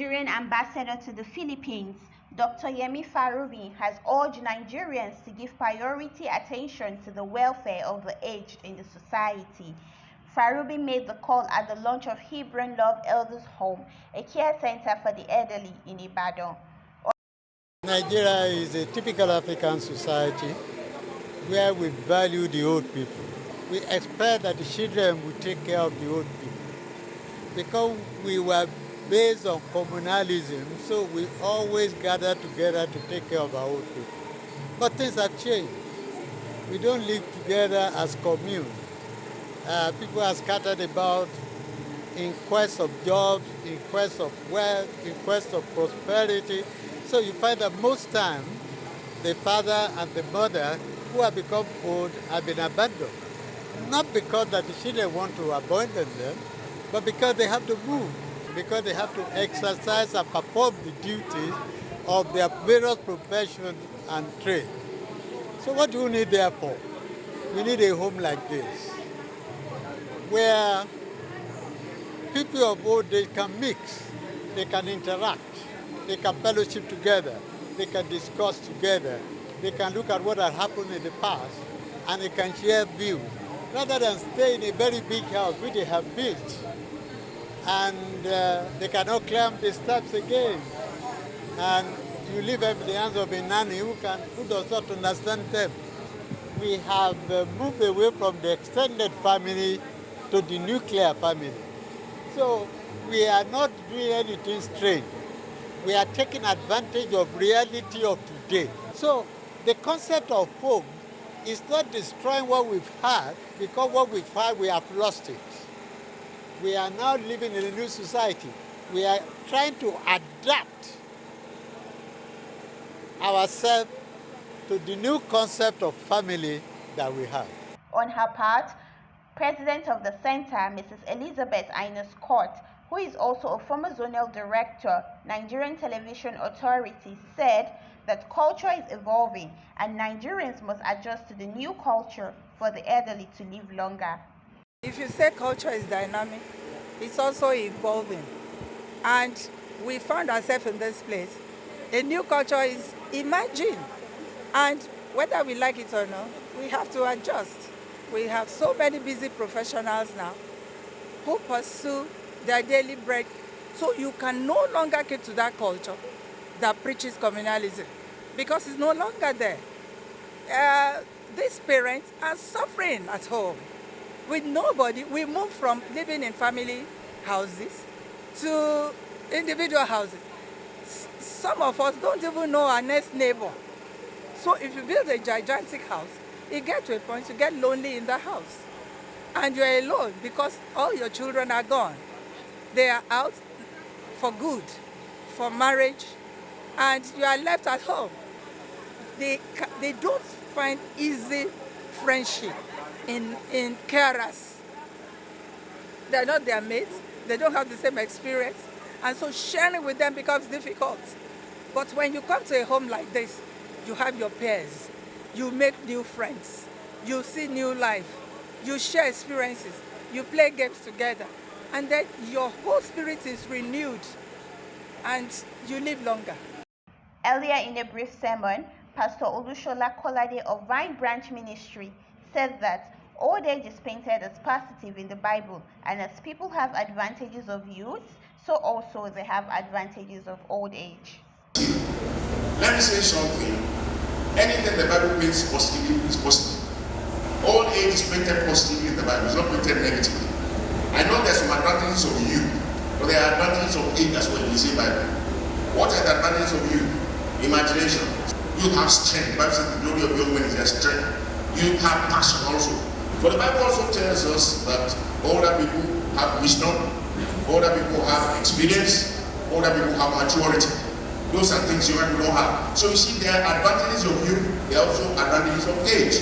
Nigerian Ambassador to the Philippines, Dr. Yemi Farounbi, has urged Nigerians to give priority attention to the welfare of the aged in the society. Farounbi made the call at the launch of Hebron Love Elders Home, a care center for the elderly in Ibadan. Nigeria is a typical African society where we value the old people. We expect that the children will take care of the old people. Because we were based on communalism, so we always gather together to take care of our old people. But things have changed. We don't live together as commune. People are scattered about in quest of jobs, in quest of wealth, in quest of prosperity. So you find that most time, the father and the mother who have become old have been abandoned. Not because that the children want to abandon them, but because they have to move, because they have to exercise and perform the duties of their various professions and trade. So what do we need therefore? We need a home like this, where people of old age can mix, they can interact, they can fellowship together, they can discuss together, they can look at what had happened in the past, and they can share views, rather than stay in a very big house which they have built, and they cannot climb the steps again. And you leave them in the hands of a nanny who does not understand them. We have moved away from the extended family to the nuclear family. So we are not doing anything strange. We are taking advantage of reality of today. So the concept of home is not destroying what we've had, because what we've had, we have lost it. We are now living in a new society. We are trying to adapt ourselves to the new concept of family that we have. On her part, President of the Center, Mrs. Elizabeth Aina-Scott, who is also a former zonal director, Nigerian Television Authority, said that culture is evolving and Nigerians must adjust to the new culture for the elderly to live longer. If you say culture is dynamic, it's also evolving. And we found ourselves in this place. A new culture is emerging. And whether we like it or not, we have to adjust. We have so many busy professionals now who pursue their daily bread. So you can no longer keep to that culture that preaches communalism, because it's no longer there. These parents are suffering at home with nobody. We moved from living in family houses to individual houses. Some of us don't even know our next neighbor. So if you build a gigantic house, you get to a point you get lonely in the house. And you're alone because all your children are gone. They are out for good, for marriage, and you are left at home. They don't find easy friendship in carers. They're not their mates. They don't have the same experience. And so sharing with them becomes difficult. But when you come to a home like this, you have your peers. You make new friends. You see new life. You share experiences. You play games together. And then your whole spirit is renewed and you live longer. Earlier in a brief sermon, Pastor Olushola Kolade of Vine Branch Ministry said that old age is painted as positive in the Bible, and as people have advantages of youth, so also they have advantages of old age. Let me say something. Anything the Bible paints positively is positive. Old age is painted positively in the Bible, it's not painted negatively. I know there's some advantages of youth, but there are advantages of age as well in the same Bible. What are the advantages of youth? Imagination. You have strength. The Bible says the glory of young men is their strength. You have passion also. But the Bible also tells us that older people have wisdom, older people have experience, older people have maturity. Those are things you don't have. So you see, there are advantages of youth, there are also advantages of age.